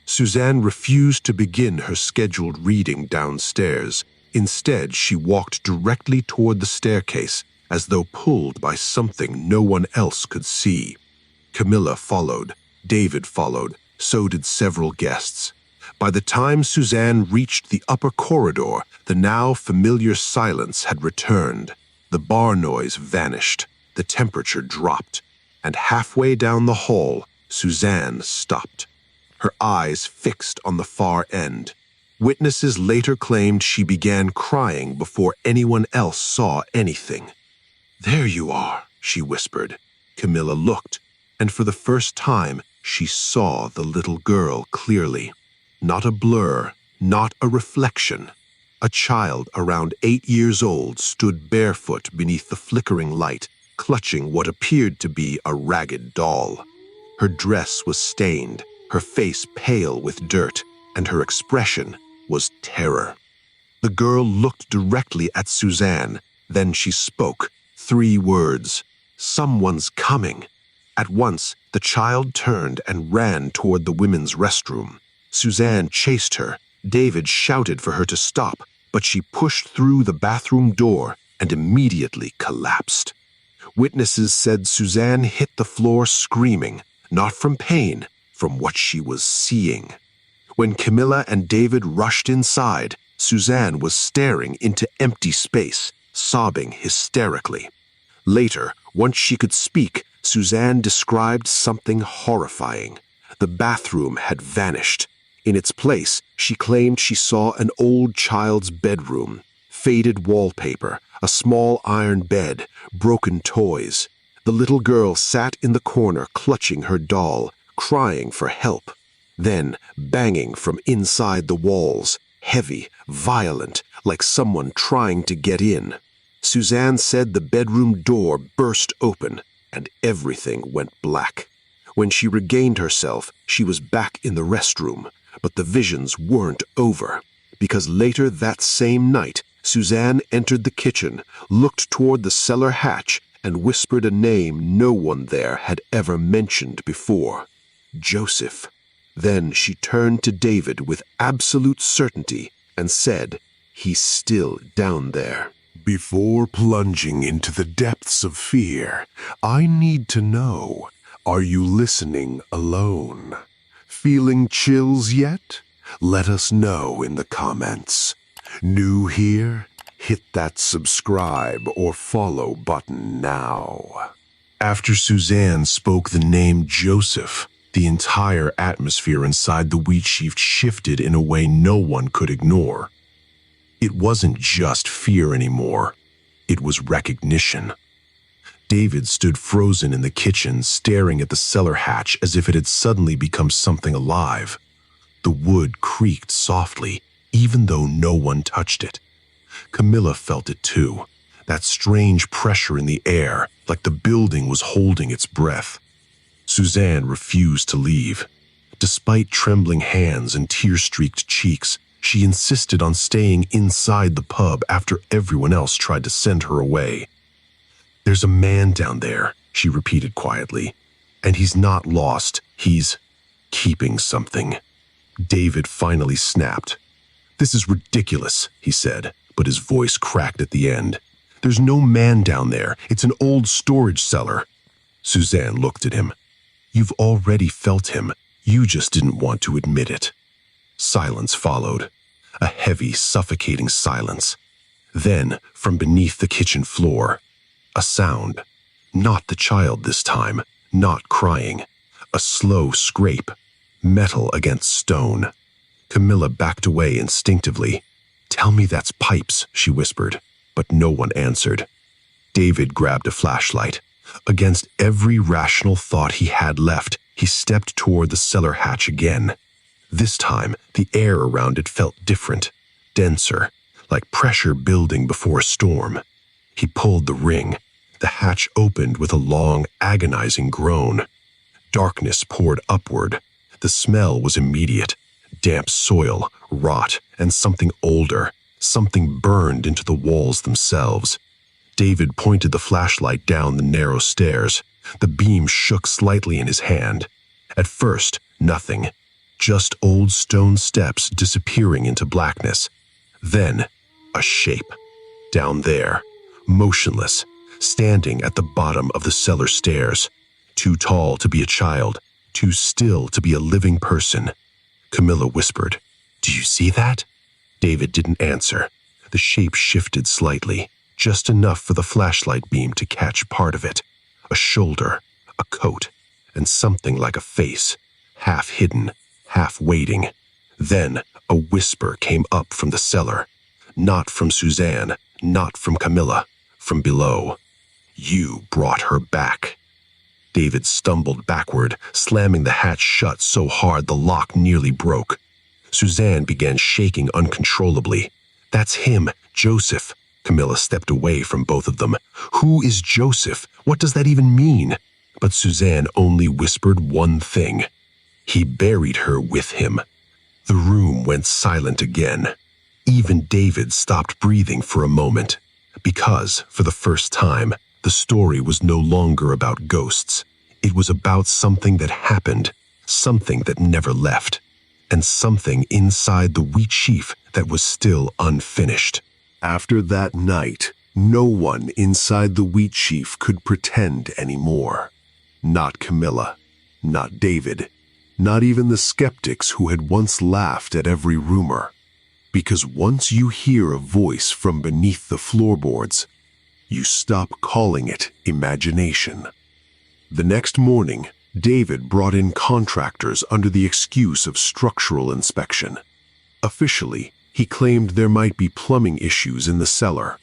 Suzanne refused to begin her scheduled reading downstairs. Instead, she walked directly toward the staircase, as though pulled by something no one else could see. Camilla followed. David followed. So did several guests. By the time Suzanne reached the upper corridor, the now familiar silence had returned. The bar noise vanished. The temperature dropped. And halfway down the hall, Suzanne stopped, her eyes fixed on the far end. Witnesses later claimed she began crying before anyone else saw anything. "There you are," she whispered. Camilla looked, and for the first time, she saw the little girl clearly. Not a blur, not a reflection. A child around 8 years old stood barefoot beneath the flickering light, clutching what appeared to be a ragged doll. Her dress was stained, her face pale with dirt, and her expression was terror. The girl looked directly at Suzanne, then she spoke, 3 words. "Someone's coming." At once, the child turned and ran toward the women's restroom. Suzanne chased her. David shouted for her to stop, but she pushed through the bathroom door and immediately collapsed. Witnesses said Suzanne hit the floor screaming, not from pain, from what she was seeing. When Camilla and David rushed inside, Suzanne was staring into empty space, sobbing hysterically. Later, once she could speak, Suzanne described something horrifying. The bathroom had vanished. In its place, she claimed she saw an old child's bedroom, faded wallpaper, a small iron bed, broken toys. The little girl sat in the corner clutching her doll, crying for help. Then, banging from inside the walls, heavy, violent, like someone trying to get in. Suzanne said the bedroom door burst open, and everything went black. When she regained herself, she was back in the restroom, but the visions weren't over, because later that same night, Suzanne entered the kitchen, looked toward the cellar hatch, and whispered a name no one there had ever mentioned before. Joseph. Then she turned to David with absolute certainty and said, "He's still down there." Before plunging into the depths of fear, I need to know, are you listening alone? Feeling chills yet? Let us know in the comments. New here? Hit that subscribe or follow button now. After Suzanne spoke the name Joseph, the entire atmosphere inside the Wheatsheaf shifted in a way no one could ignore. It wasn't just fear anymore. It was recognition. David stood frozen in the kitchen, staring at the cellar hatch as if it had suddenly become something alive. The wood creaked softly, even though no one touched it. Camilla felt it too, that strange pressure in the air, like the building was holding its breath. Suzanne refused to leave. Despite trembling hands and tear-streaked cheeks, she insisted on staying inside the pub after everyone else tried to send her away. "There's a man down there," she repeated quietly, "and he's not lost. He's keeping something." David finally snapped. "This is ridiculous," he said, but his voice cracked at the end. "There's no man down there. It's an old storage cellar." Suzanne looked at him. "You've already felt him. You just didn't want to admit it." Silence followed. A heavy, suffocating silence. Then, from beneath the kitchen floor, a sound. Not the child this time, not crying. A slow scrape. Metal against stone. Camilla backed away instinctively. "Tell me that's pipes," she whispered, but no one answered. David grabbed a flashlight. Against every rational thought he had left, He stepped toward the cellar hatch again. This time, the air around it felt different, denser, like pressure building before a storm. He pulled the ring. The hatch opened with a long, agonizing groan. Darkness poured upward. The smell was immediate. Damp soil, rot, and something older. Something burned into the walls themselves. David pointed the flashlight down the narrow stairs. The beam shook slightly in his hand. At first, nothing. Just old stone steps disappearing into blackness. Then, a shape. Down there, motionless, standing at the bottom of the cellar stairs. Too tall to be a child, too still to be a living person. Camilla whispered, "Do you see that?" David didn't answer. The shape shifted slightly, just enough for the flashlight beam to catch part of it. A shoulder, a coat, and something like a face, half hidden, half waiting. Then a whisper came up from the cellar. Not from Suzanne, not from Camilla, from below. "You brought her back." David stumbled backward, slamming the hatch shut so hard the lock nearly broke. Suzanne began shaking uncontrollably. "That's him, Joseph." Camilla stepped away from both of them. "Who is Joseph? What does that even mean?" But Suzanne only whispered one thing. "He buried her with him." The room went silent again. Even David stopped breathing for a moment, because, for the first time, the story was no longer about ghosts. It was about something that happened, something that never left, and something inside the Wheatsheaf that was still unfinished. After that night, no one inside the Wheatsheaf could pretend anymore. Not Camilla, not David, not even the skeptics who had once laughed at every rumor. Because once you hear a voice from beneath the floorboards, you stop calling it imagination. The next morning, David brought in contractors under the excuse of structural inspection. Officially, he claimed there might be plumbing issues in the cellar.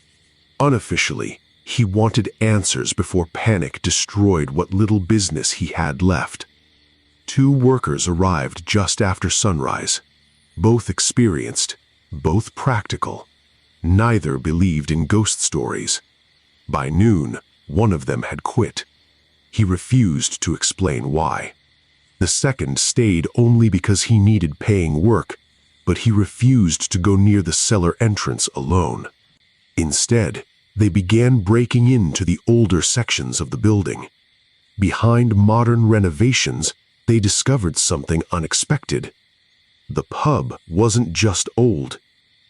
Unofficially, he wanted answers before panic destroyed what little business he had left. 2 workers arrived just after sunrise. Both experienced, both practical. Neither believed in ghost stories. By noon, one of them had quit. He refused to explain why. The second stayed only because he needed paying work, but he refused to go near the cellar entrance alone. Instead, they began breaking into the older sections of the building. Behind modern renovations, they discovered something unexpected. The pub wasn't just old.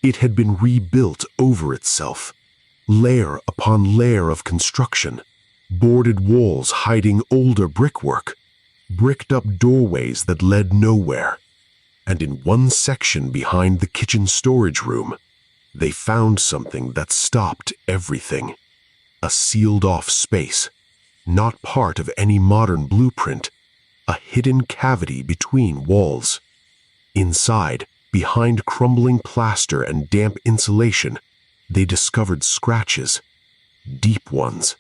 It had been rebuilt over itself. Layer upon layer of construction. Boarded walls hiding older brickwork. Bricked up doorways that led nowhere. And in one section behind the kitchen storage room, they found something that stopped everything. A sealed-off space. Not part of any modern blueprint. A hidden cavity between walls. Inside, behind crumbling plaster and damp insulation, they discovered scratches. Deep ones,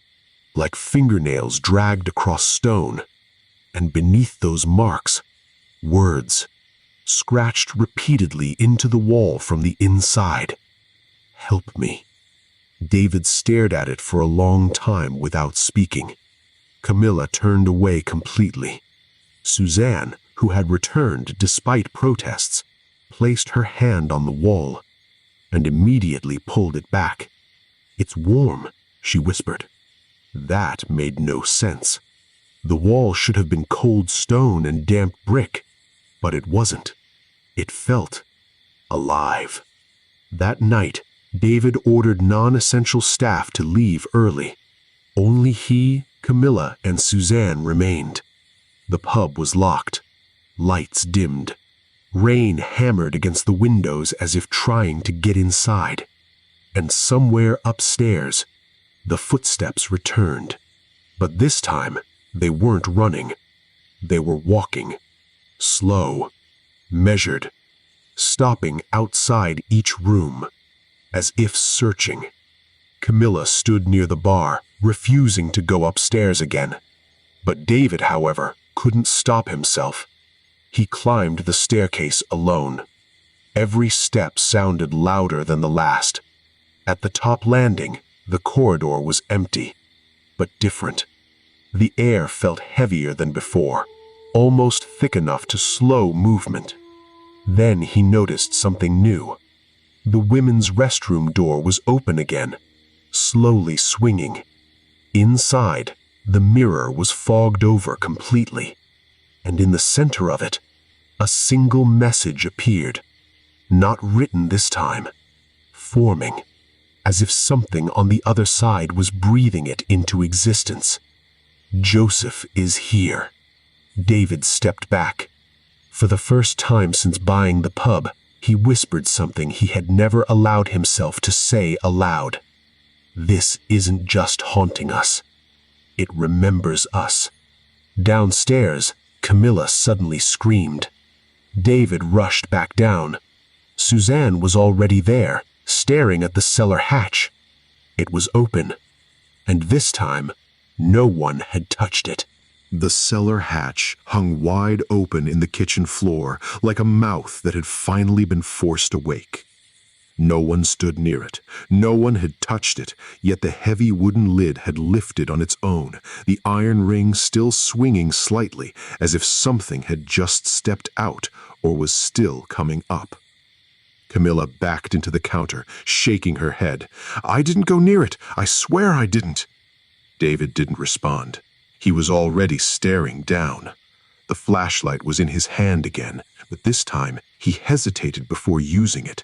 like fingernails dragged across stone. And beneath those marks, words, scratched repeatedly into the wall from the inside. "Help me." David stared at it for a long time without speaking. Camilla turned away completely. Suzanne, who had returned despite protests, placed her hand on the wall and immediately pulled it back. "It's warm," she whispered. That made no sense. The wall should have been cold stone and damp brick, but it wasn't. It felt alive. That night, David ordered non-essential staff to leave early. Only he, Camilla, and Suzanne remained. The pub was locked. Lights dimmed. Rain hammered against the windows as if trying to get inside. And somewhere upstairs, the footsteps returned. But this time, they weren't running. They were walking. Slow. Measured. Stopping outside each room. As if searching. Camilla stood near the bar, refusing to go upstairs again. But David, however, couldn't stop himself. He climbed the staircase alone. Every step sounded louder than the last. At the top landing, the corridor was empty, but different. The air felt heavier than before, almost thick enough to slow movement. Then he noticed something new. The women's restroom door was open again, slowly swinging. Inside, the mirror was fogged over completely, and in the center of it, a single message appeared, not written this time, forming, as if something on the other side was breathing it into existence. Joseph is here. David stepped back. For the first time since buying the pub, he whispered something he had never allowed himself to say aloud. This isn't just haunting us. It remembers us. Downstairs, Camilla suddenly screamed. David rushed back down. Suzanne was already there, staring at the cellar hatch. It was open, and this time, no one had touched it. The cellar hatch hung wide open in the kitchen floor, like a mouth that had finally been forced awake. No one stood near it. No one had touched it, yet the heavy wooden lid had lifted on its own, the iron ring still swinging slightly, as if something had just stepped out or was still coming up. Camilla backed into the counter, shaking her head. "I didn't go near it. I swear I didn't." David didn't respond. He was already staring down. The flashlight was in his hand again, but this time he hesitated before using it.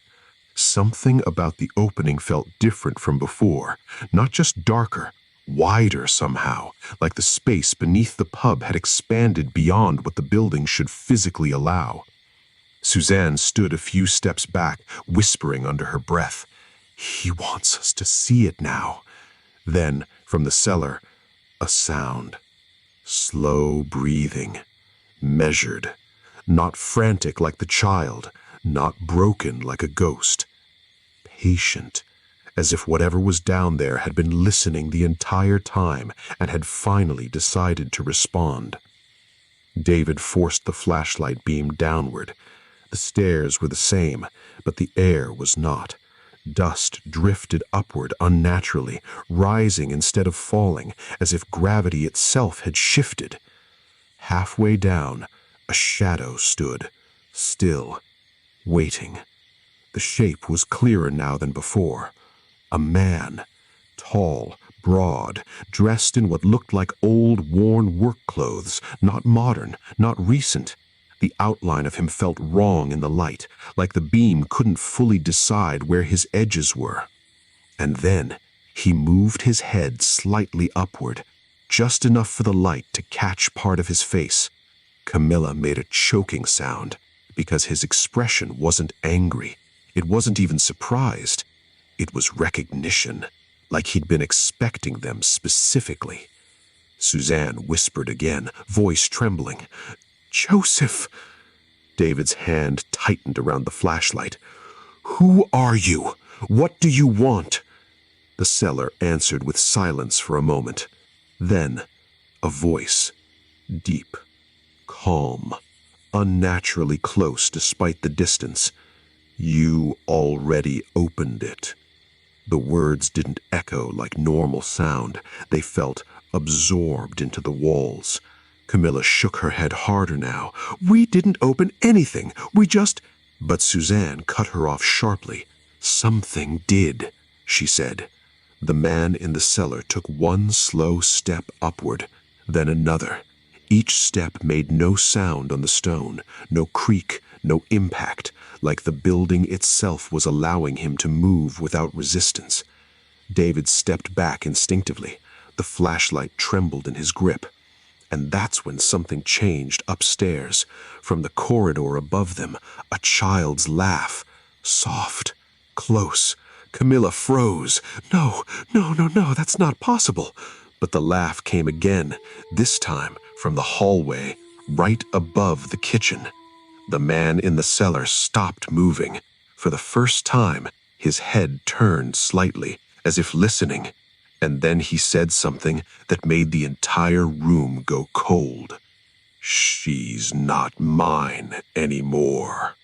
Something about the opening felt different from before, not just darker, wider somehow, like the space beneath the pub had expanded beyond what the building should physically allow. Suzanne stood a few steps back, whispering under her breath, "He wants us to see it now." Then, from the cellar, a sound. Slow breathing, measured, not frantic like the child, not broken like a ghost. Patient, as if whatever was down there had been listening the entire time and had finally decided to respond. David forced the flashlight beam downward. The stairs were the same, but the air was not. Dust drifted upward unnaturally, rising instead of falling, as if gravity itself had shifted. Halfway down, a shadow stood, still, waiting. The shape was clearer now than before. A man, tall, broad, dressed in what looked like old, worn work clothes, not modern, not recent. The outline of him felt wrong in the light, like the beam couldn't fully decide where his edges were. And then he moved his head slightly upward, just enough for the light to catch part of his face. Camilla made a choking sound, because his expression wasn't angry. It wasn't even surprised. It was recognition, like he'd been expecting them specifically. Suzanne whispered again, voice trembling, "Joseph!" David's hand tightened around the flashlight. "Who are you? What do you want?" The cellar answered with silence for a moment. Then, a voice, deep, calm, unnaturally close despite the distance. "You already opened it." The words didn't echo like normal sound. They felt absorbed into the walls. Camilla shook her head harder now. "We didn't open anything. We just—" But Suzanne cut her off sharply. "Something did," she said. The man in the cellar took one slow step upward, then another. Each step made no sound on the stone, no creak, no impact, like the building itself was allowing him to move without resistance. David stepped back instinctively. The flashlight trembled in his grip. And that's when something changed upstairs. From the corridor above them, a child's laugh. Soft, close. Camilla froze. No, that's not possible." But the laugh came again, this time from the hallway, right above the kitchen. The man in the cellar stopped moving. For the first time, his head turned slightly, as if listening. And then he said something that made the entire room go cold. She's not mine anymore.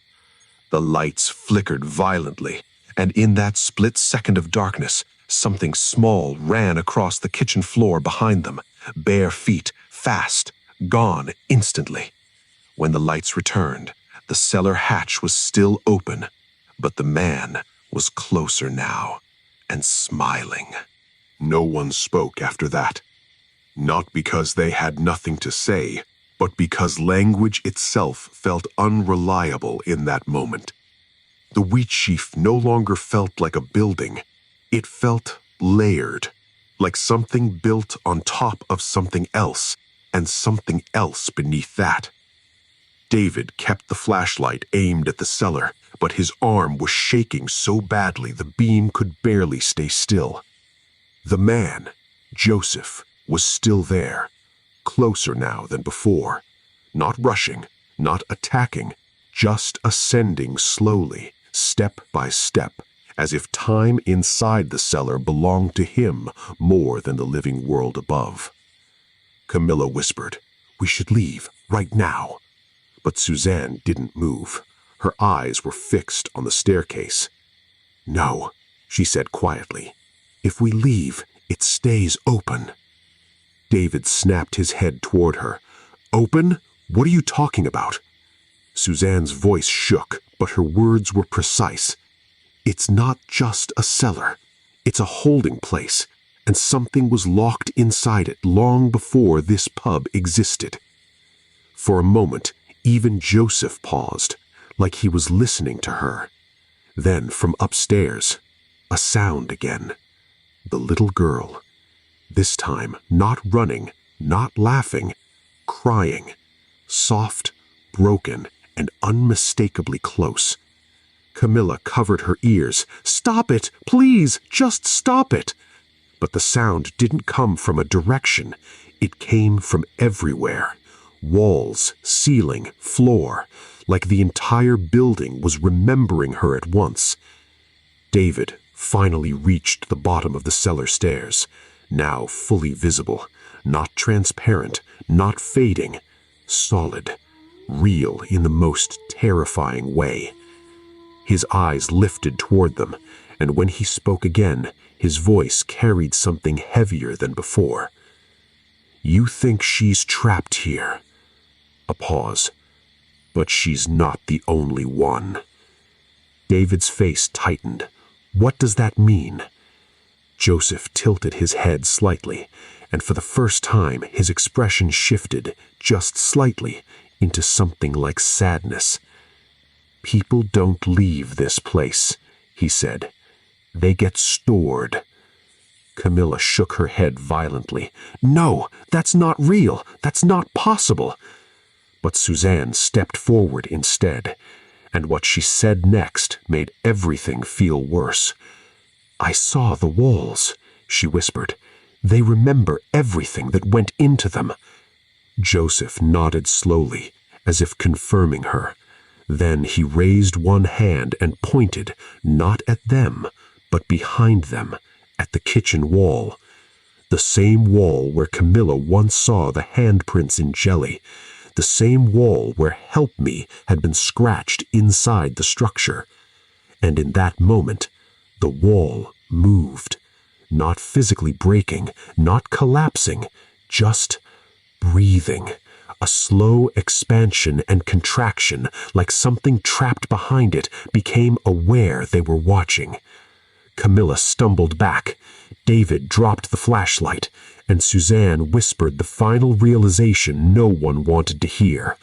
The lights flickered violently, and in that split second of darkness, something small ran across the kitchen floor behind them, bare feet, fast, gone instantly. When the lights returned, the cellar hatch was still open, but the man was closer now and smiling. No one spoke after that. Not because they had nothing to say, but because language itself felt unreliable in that moment. The Wheatsheaf no longer felt like a building. It felt layered, like something built on top of something else, and something else beneath that. David kept the flashlight aimed at the cellar, but his arm was shaking so badly the beam could barely stay still. The man, Joseph, was still there, closer now than before. Not rushing, not attacking, just ascending slowly, step by step, as if time inside the cellar belonged to him more than the living world above. Camilla whispered, "We should leave, right now." But Suzanne didn't move. Her eyes were fixed on the staircase. "No," she said quietly. "If we leave, it stays open." David snapped his head toward her. "Open? What are you talking about?" Suzanne's voice shook, but her words were precise. "It's not just a cellar. It's a holding place, and something was locked inside it long before this pub existed." For a moment, even Joseph paused, like he was listening to her. Then, from upstairs, a sound again. The little girl. This time, not running, not laughing, crying. Soft, broken, and unmistakably close. Camilla covered her ears. "Stop it! Please, just stop it!" But the sound didn't come from a direction. It came from everywhere. Walls, ceiling, floor, like the entire building was remembering her at once. David finally reached the bottom of the cellar stairs, now fully visible, not transparent, not fading, solid, real in the most terrifying way. His eyes lifted toward them, and when he spoke again, his voice carried something heavier than before. "You think she's trapped here." A pause. "But she's not the only one." David's face tightened. "What does that mean?" Joseph tilted his head slightly, and for the first time his expression shifted, just slightly, into something like sadness. "People don't leave this place," he said. "They get stored." Camilla shook her head violently. "No, that's not real. That's not possible." But Suzanne stepped forward instead, and what she said next made everything feel worse. "I saw the walls," she whispered. "They remember everything that went into them." Joseph nodded slowly, as if confirming her. Then he raised one hand and pointed, not at them, but behind them, at the kitchen wall. The same wall where Camilla once saw the handprints in jelly. The same wall where "Help Me" had been scratched inside the structure. And in that moment, the wall moved, not physically breaking, not collapsing, just breathing, a slow expansion and contraction, like something trapped behind it became aware they were watching. Camilla stumbled back. David dropped the flashlight, and Suzanne whispered the final realization no one wanted to hear.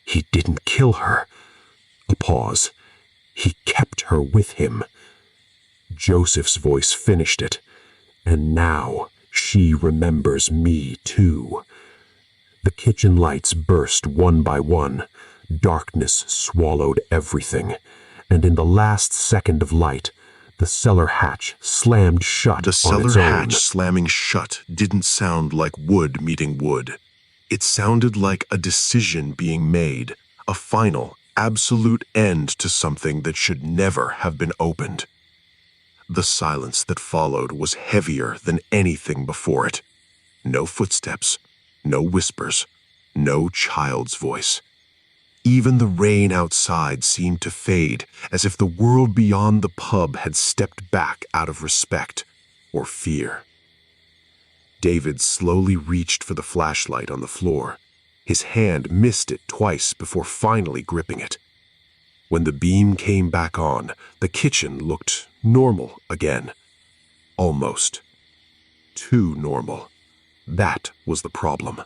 He didn't kill her. A pause. He kept her with him. Joseph's voice finished it. And now she remembers me too. The kitchen lights burst one by one. Darkness swallowed everything. And in the last second of light, the cellar hatch slammed shut The on its cellar own. hatch slamming shut didn't sound like wood meeting wood. It sounded like a decision being made, a final, absolute end to something that should never have been opened. The silence that followed was heavier than anything before it. No footsteps, no whispers, No child's voice. Even the rain outside seemed to fade, as if the world beyond the pub had stepped back out of respect or fear. David slowly reached for the flashlight on the floor. His hand missed it twice before finally gripping it. When the beam came back on, the kitchen looked normal again. Almost. Too normal. That was the problem.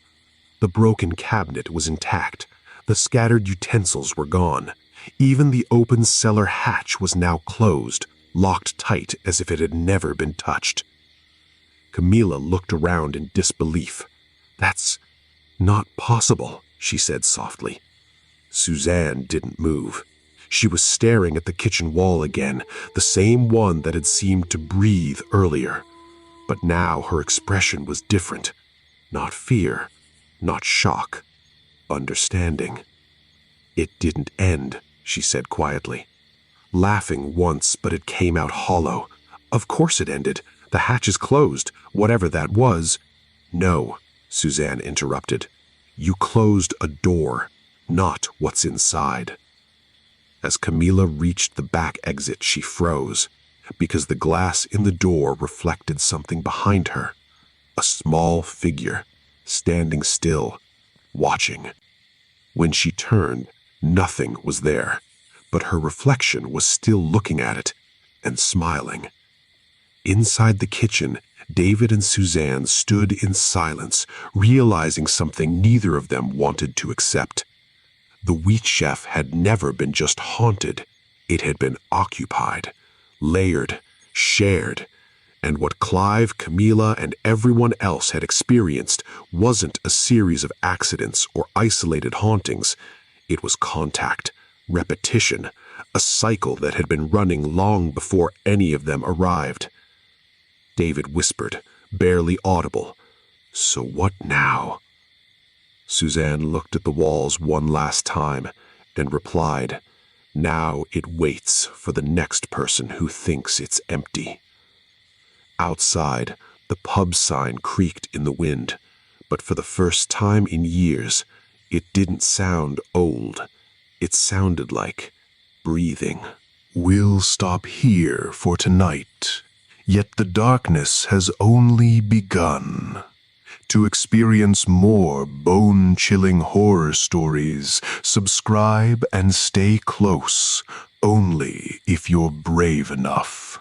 The broken cabinet was intact. The scattered utensils were gone. Even the open cellar hatch was now closed, locked tight as if it had never been touched. Camilla looked around in disbelief. "That's not possible," she said softly. Suzanne didn't move. She was staring at the kitchen wall again, the same one that had seemed to breathe earlier. But now her expression was different. Not fear, not shock. Understanding. "It didn't end," she said quietly. Laughing once, but it came out hollow. "Of course it ended. The hatch is closed, whatever that was." "No," Suzanne interrupted. "You closed a door, not what's inside." As Camilla reached the back exit, she froze, because the glass in the door reflected something behind her. A small figure, standing still, watching. When she turned, nothing was there, but her reflection was still looking at it and smiling. Inside the kitchen, David and Suzanne stood in silence, realizing something neither of them wanted to accept. The Wheatsheaf had never been just haunted. It had been occupied, layered, shared. And what Clive, Camilla, and everyone else had experienced wasn't a series of accidents or isolated hauntings. It was contact, repetition, a cycle that had been running long before any of them arrived. David whispered, barely audible, "So what now?" Suzanne looked at the walls one last time and replied, "Now it waits for the next person who thinks it's empty." Outside, the pub sign creaked in the wind, but for the first time in years, it didn't sound old. It sounded like breathing. We'll stop here for tonight, yet the darkness has only begun. To experience more bone-chilling horror stories, subscribe and stay close, only if you're brave enough.